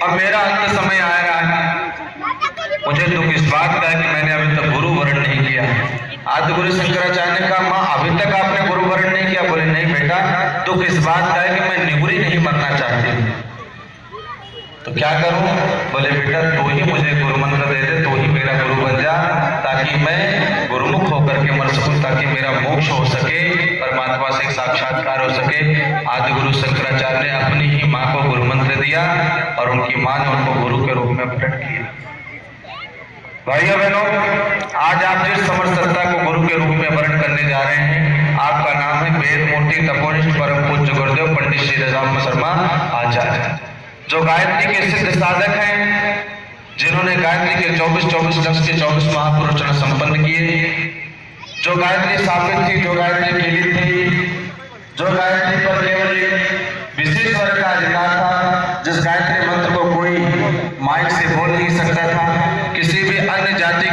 अब मेरा अंत समय आ रहा है। मुझे दुख इस बात का है कि मैंने अभी तक गुरु वरण नहीं किया। आदि गुरु शंकराचार्य ने कहा, माँ अभी तक आपने गुरु वरण नहीं किया? बोले नहीं बेटा, दुख इस बात का है कि मैं निगुरी नहीं मरना चाहती। तो क्या करूं? बोले बेटा तू ही मुझे गुरु मंत्र दे दे, तू ही मेरा गुरु बन जा, ताकि मैं गुरुमुख होकर के मर सकूं, ताकि मेरा मोक्ष हो सके, परमात्मा से साक्षात्कार हो सके। आदि गुरु शंकराचार्य ने अपनी ही माँ को गुरु मंत्र दिया और उनकी माँ ने उनको गुरु के रूप में प्रकट किया। भाइयों बहनों, आज आप जिस समर्थ सत्ता को गुरु के रूप में वर्ण करने जा रहे हैं, आपका नाम है वेद मूर्ति तपोनिष्ठ परम पूज्य गुरुदेव पंडित श्री राम शर्मा आचार्य, जो गायत्री के सिद्ध साधक हैं, जिन्होंने गायत्री के 24 लक्ष के 24 महापुरुषों संपन्न किए, जो गायत्री स्थापित थी, जो गायत्री केली थी, जो गायत्री पर केवल एक विशेष वर्ग का अधिकार था, जिस गायत्री